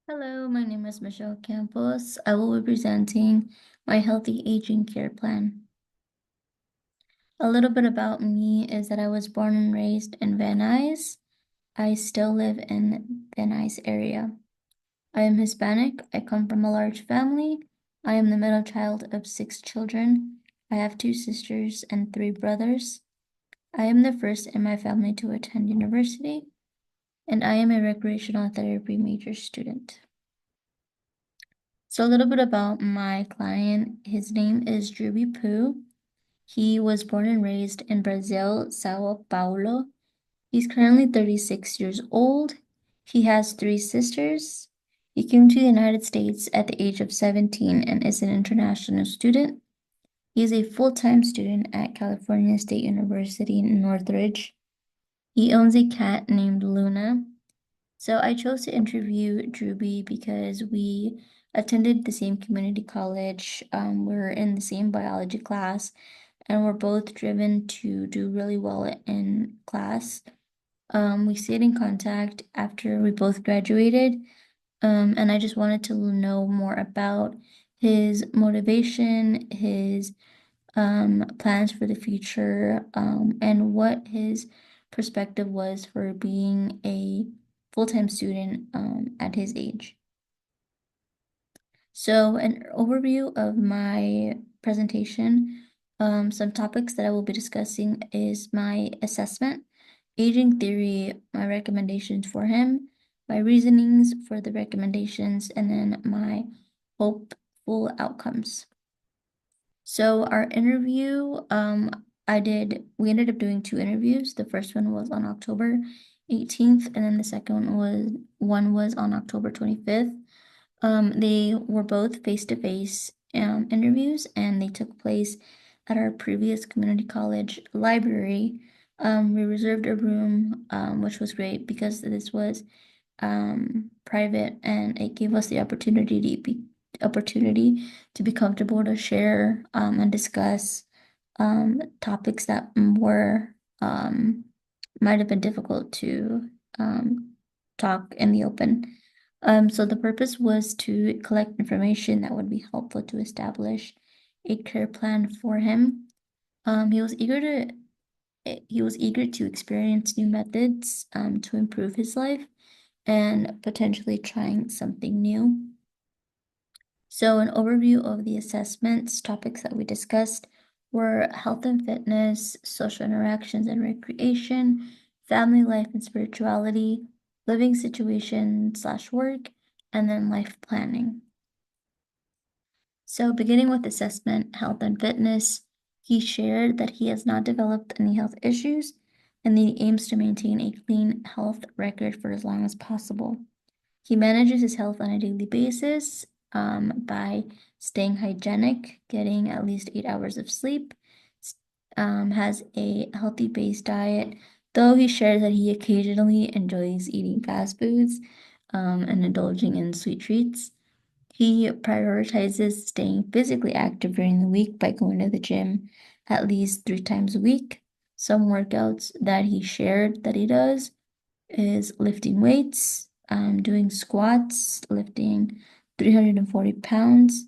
Hello, my name is Michelle Campos. I will be presenting my healthy aging care plan. A little bit about me is that I was born and raised in Van Nuys. I still live in Van Nuys area. I am Hispanic. I come from a large family. I am the middle child of 6 children. I have 2 sisters and 3 brothers. I am the first in my family to attend university, and I am a recreational therapy major student. So a little bit about my client. His name is Droobie. He was born and raised in Brazil, Sao Paulo. He's currently 36 years old. He has 3 sisters. He came to the United States at the age of 17 and is an international student. He is a full-time student at California State University in Northridge. He owns a cat named Luna. So I chose to interview Droobie because we attended the same community college. We're in the same biology class, and we're both driven to do really well in class. We stayed in contact after we both graduated, and I just wanted to know more about his motivation, his plans for the future, and what his perspective was for being a full-time student at his age. So, an overview of my presentation, some topics that I will be discussing is my assessment, aging theory, my recommendations for him, my reasonings for the recommendations, and then my hopeful outcomes. So our interview, we ended up doing 2 interviews. The first one was on October 18th, and then the second one was on October 25th. They were both face-to-face interviews, and they took place at our previous community college library. We reserved a room, which was great because this was private, and it gave us the opportunity to be comfortable to share and discuss topics that were might have been difficult to talk in the open. So the purpose was to collect information that would be helpful to establish a care plan for him. He was eager to experience new methods to improve his life and potentially trying something new. So an overview of the assessments topics that we discussed were health and fitness, social interactions and recreation, family life and spirituality, living situation slash work, and then life planning. So beginning with assessment, health and fitness, he shared that he has not developed any health issues and he aims to maintain a clean health record for as long as possible. He manages his health on a daily basis by staying hygienic, getting at least 8 hours of sleep, has a healthy base diet, though he shares that he occasionally enjoys eating fast foods and indulging in sweet treats. He prioritizes staying physically active during the week by going to the gym at least 3 times a week. Some workouts that he shared that he does is lifting weights, doing squats, lifting 340 pounds,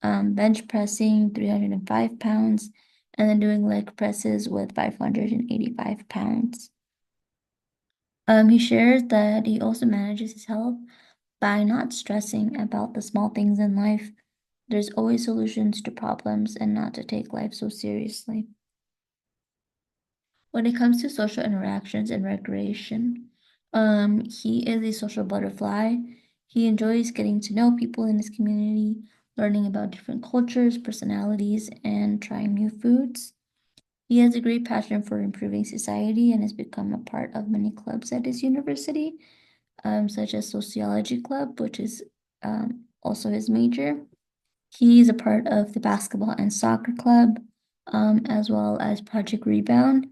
bench pressing 305 pounds, and then doing leg presses with 585 pounds. He shares that he also manages his health by not stressing about the small things in life. There's always solutions to problems and not to take life so seriously. When it comes to social interactions and recreation, he is a social butterfly. He enjoys getting to know people in his community, learning about different cultures, personalities, and trying new foods. He has a great passion for improving society and has become a part of many clubs at his university, such as Sociology Club, which is also his major. He's a part of the basketball and soccer club, as well as Project Rebound.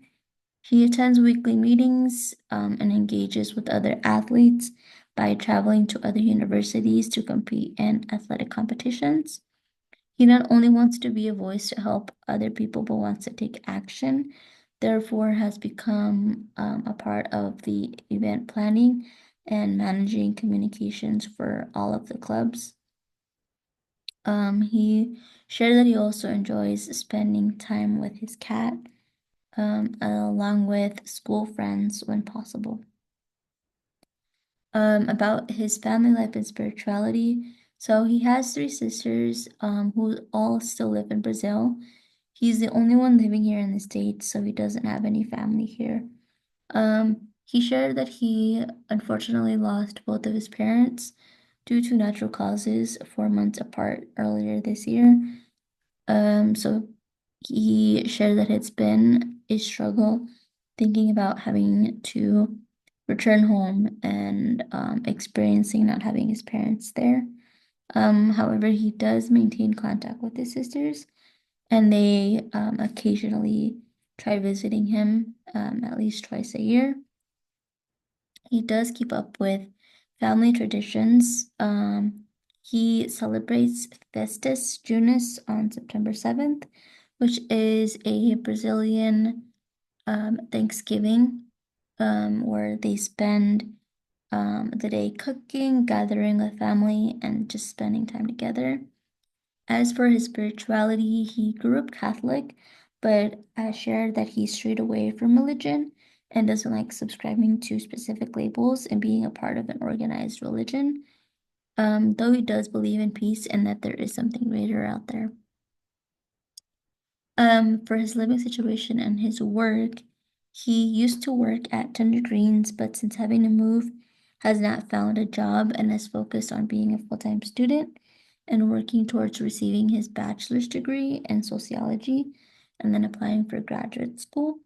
He attends weekly meetings and engages with other athletes by traveling to other universities to compete in athletic competitions. He not only wants to be a voice to help other people, but wants to take action, therefore, has become a part of the event planning and managing communications for all of the clubs. He shared that he also enjoys spending time with his cat, along with school friends when possible. About his family life and spirituality. So he has three sisters, who all still live in Brazil. He's the only one living here in the States, so he doesn't have any family here. He shared that he unfortunately lost both of his parents due to natural causes 4 months apart earlier this year. So he shared that it's been a struggle thinking about having to return home and experiencing not having his parents there. However, he does maintain contact with his sisters, and they occasionally try visiting him at least twice a year. He does keep up with family traditions. He celebrates Festus Junus on September 7th, which is a Brazilian Thanksgiving, where they spend the day cooking, gathering with family, and just spending time together. As for his spirituality, he grew up Catholic, but shared that he strayed away from religion and doesn't like subscribing to specific labels and being a part of an organized religion, though he does believe in peace and that there is something greater out there. For his living situation and his work, he used to work at Tender Greens, but since having to move, has not found a job and is focused on being a full-time student and working towards receiving his bachelor's degree in sociology and then applying for graduate school.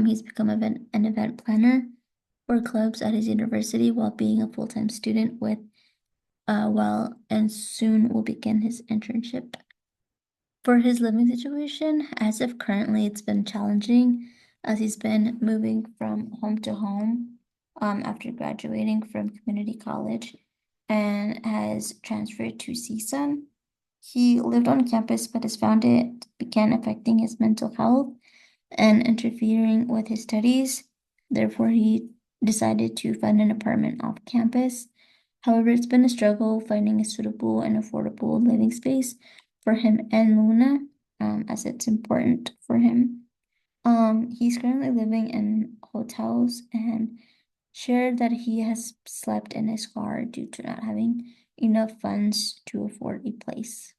He's become an event planner for clubs at his university while being a full-time student with and soon will begin his internship. For his living situation, as of currently, it's been challenging as he's been moving from home to home after graduating from community college and has transferred to CSUN. He lived on campus, but has found it began affecting his mental health and interfering with his studies. Therefore, he decided to find an apartment off campus. However, it's been a struggle finding a suitable and affordable living space for him and Luna, as it's important for him. He's currently living in hotels and shared that he has slept in his car due to not having enough funds to afford a place.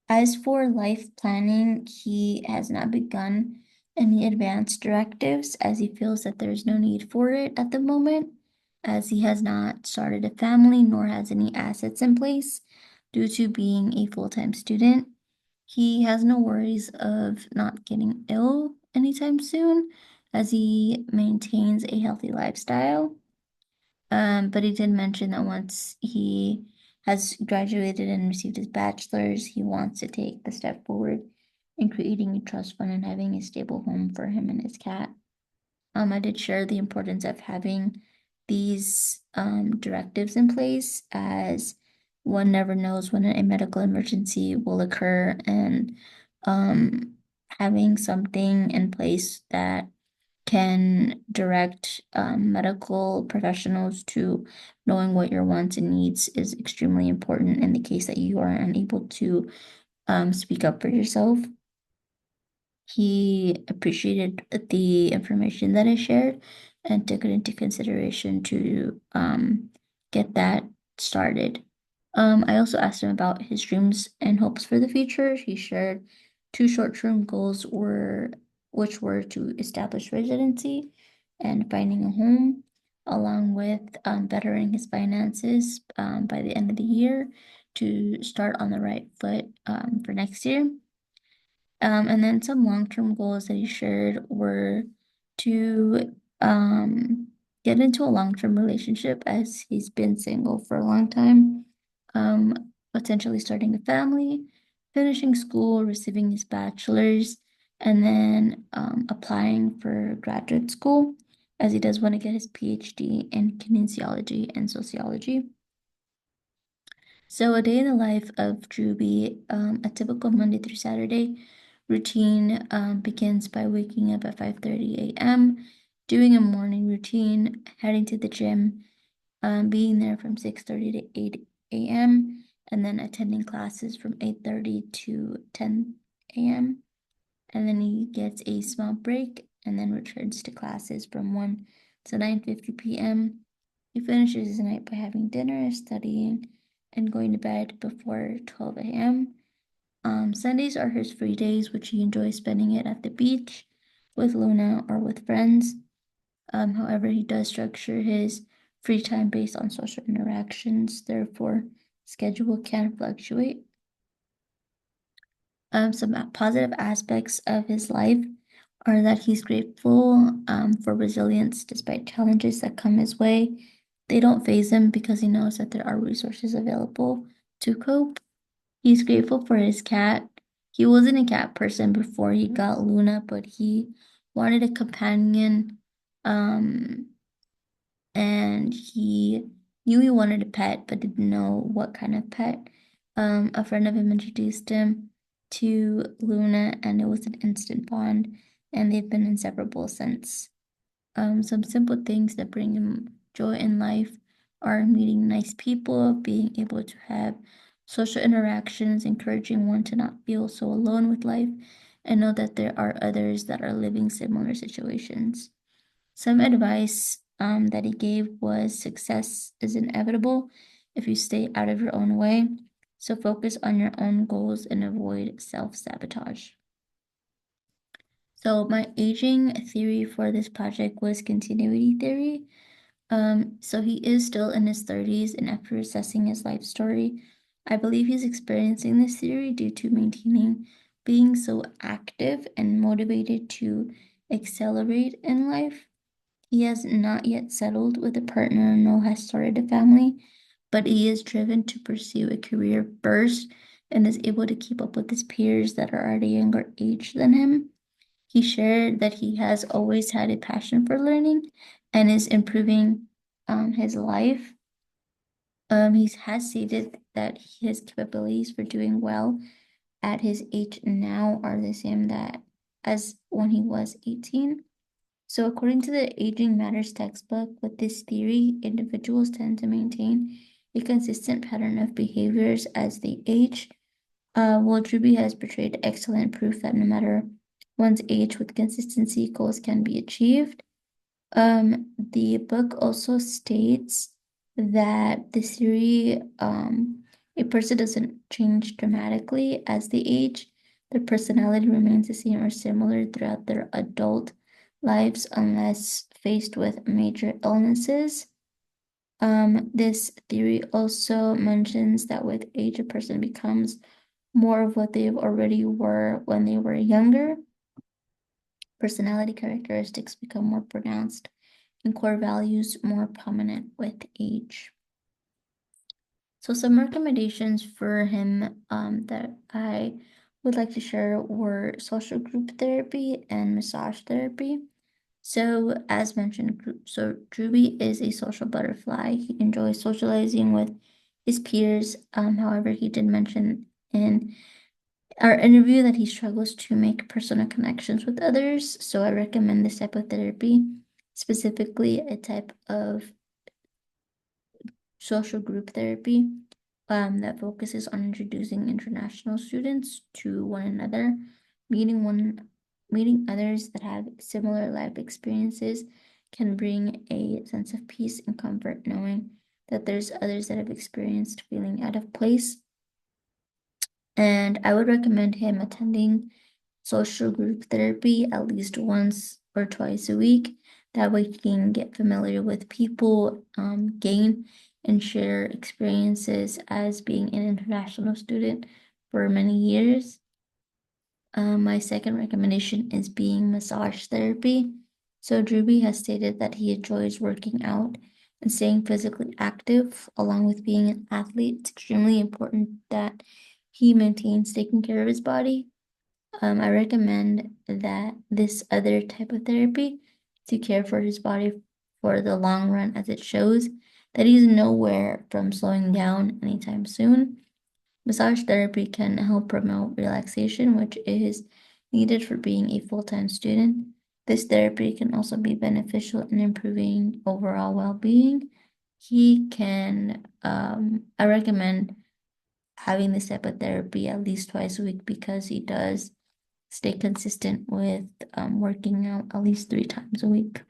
As for life planning, he has not begun any advanced directives as he feels that there's no need for it at the moment, as he has not started a family nor has any assets in place due to being a full-time student. He has no worries of not getting ill anytime soon as he maintains a healthy lifestyle. But he did mention that once he has graduated and received his bachelor's, he wants to take the step forward in creating a trust fund and having a stable home for him and his cat. I did share the importance of having these directives in place as one never knows when a medical emergency will occur, and um, having something in place that can direct medical professionals to knowing what your wants and needs is extremely important in the case that you are unable to speak up for yourself. He appreciated the information that I shared and took it into consideration to get that started. I also asked him about his dreams and hopes for the future. He shared two short-term goals which were to establish residency and finding a home, along with bettering his finances by the end of the year to start on the right foot for next year. And then some long-term goals that he shared were to get into a long-term relationship as he's been single for a long time, potentially starting a family, finishing school, receiving his bachelor's, and then applying for graduate school as he does want to get his PhD in kinesiology and sociology. So a day in the life of Droobie, a typical Monday through Saturday routine begins by waking up at 5:30 a.m., doing a morning routine, heading to the gym, being there from 6:30 to 8 a.m., and then attending classes from 8:30 to 10 a.m. And then he gets a small break and then returns to classes from 1 to 9:50 p.m. He finishes his night by having dinner, studying, and going to bed before 12 a.m. Sundays are his free days, which he enjoys spending it at the beach with Luna or with friends. However, he does structure his free time based on social interactions, therefore, schedule can fluctuate. Some positive aspects of his life are that he's grateful for resilience despite challenges that come his way. They don't faze him because he knows that there are resources available to cope. He's grateful for his cat. He wasn't a cat person before he got Luna, but he wanted a companion. Um, and he knew he wanted a pet, but didn't know what kind of pet. A friend of him introduced him to Luna, and it was an instant bond, and they've been inseparable since. Some simple things that bring him joy in life are meeting nice people, being able to have social interactions, encouraging one to not feel so alone with life, and know that there are others that are living similar situations. Some advice that he gave was success is inevitable if you stay out of your own way. So focus on your own goals and avoid self-sabotage. So my aging theory for this project was continuity theory. So he is still in his 30s, and after assessing his life story, I believe he's experiencing this theory due to maintaining being so active and motivated to accelerate in life. He has not yet settled with a partner nor has started a family, but he is driven to pursue a career first and is able to keep up with his peers that are at a younger age than him. He shared that he has always had a passion for learning and is improving his life. He has stated that his capabilities for doing well at his age now are the same that as when he was 18. So, according to the Aging Matters textbook, with this theory, individuals tend to maintain a consistent pattern of behaviors as they age. Well, Droobie has portrayed excellent proof that no matter one's age, with consistency, goals can be achieved. The book also states that the theory, a person doesn't change dramatically as they age. Their personality remains the same or similar throughout their adult lives unless faced with major illnesses. This theory also mentions that with age, a person becomes more of what they already were when they were younger. Personality characteristics become more pronounced and core values more prominent with age. So some recommendations for him that I would like to share were social group therapy and massage therapy. So as mentioned, Droobie is a social butterfly. He enjoys socializing with his peers. However, he did mention in our interview that he struggles to make personal connections with others. So I recommend this type of therapy, specifically a type of social group therapy that focuses on introducing international students to one another, meeting others that have similar life experiences can bring a sense of peace and comfort knowing that there's others that have experienced feeling out of place. And I would recommend him attending social group therapy at least once or twice a week. That way he can get familiar with people, gain and share experiences as being an international student for many years. My second recommendation is being massage therapy. So Droobie has stated that he enjoys working out and staying physically active, along with being an athlete. It's extremely important that he maintains taking care of his body. I recommend that this other type of therapy to care for his body for the long run, as it shows that he's nowhere from slowing down anytime soon. Massage therapy can help promote relaxation, which is needed for being a full-time student. This therapy can also be beneficial in improving overall well-being. I recommend having this type of therapy at least twice a week because he does stay consistent with working out at least 3 times a week.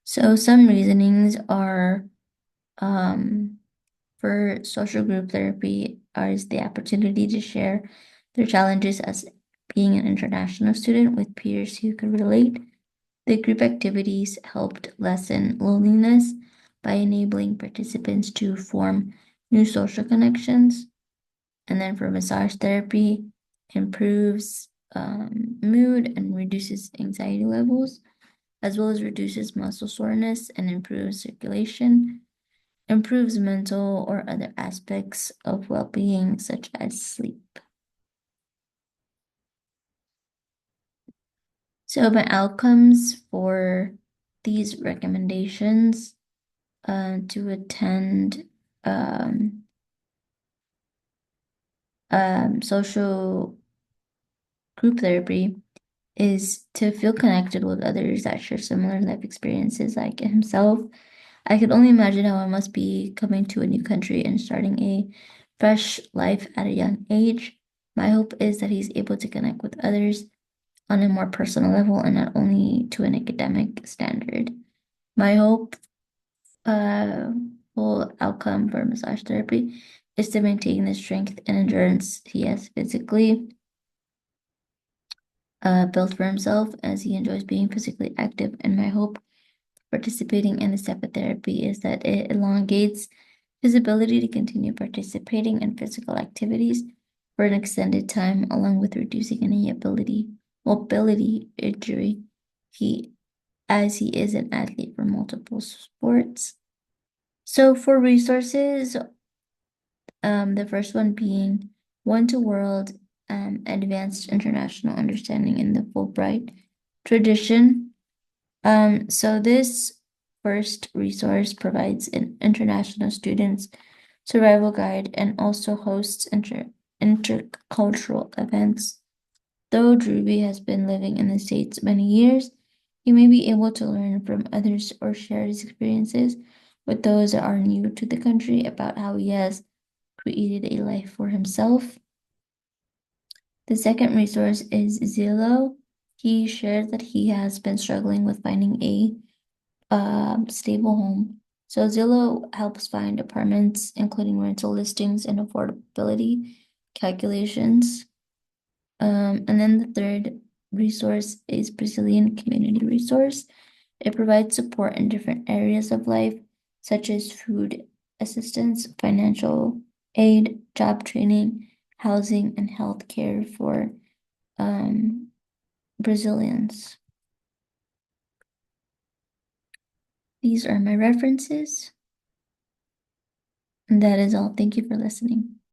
So some reasonings are for social group therapy is the opportunity to share their challenges as being an international student with peers who can relate. The group activities helped lessen loneliness by enabling participants to form new social connections. And then for massage therapy, improves mood and reduces anxiety levels, as well as reduces muscle soreness and improves circulation, improves mental or other aspects of well-being, such as sleep. So my outcomes for these recommendations to attend social group therapy is to feel connected with others that share similar life experiences like himself. I could only imagine how it must be coming to a new country and starting a fresh life at a young age. My hope is that he's able to connect with others on a more personal level and not only to an academic standard. My hope, uh, full outcome for massage therapy is to maintain the strength and endurance he has physically built for himself as he enjoys being physically active. And my hope participating in this type of therapy is that it elongates his ability to continue participating in physical activities for an extended time, along with reducing any mobility injury. He, as he is an athlete for multiple sports. So for resources, the first one being One to World, Advanced International Understanding in the Fulbright Tradition. So this first resource provides an international students survival guide and also hosts intercultural events. Though Droobie has been living in the States many years, he may be able to learn from others or share his experiences with those that are new to the country about how he has created a life for himself. The second resource is Zillow. He shares that he has been struggling with finding a stable home. So Zillow helps find apartments, including rental listings and affordability calculations. And then the third resource is Brazilian Community Resource. It provides support in different areas of life, such as food assistance, financial aid, job training, housing, and health care for Brazilians. These are my references. And that is all. Thank you for listening.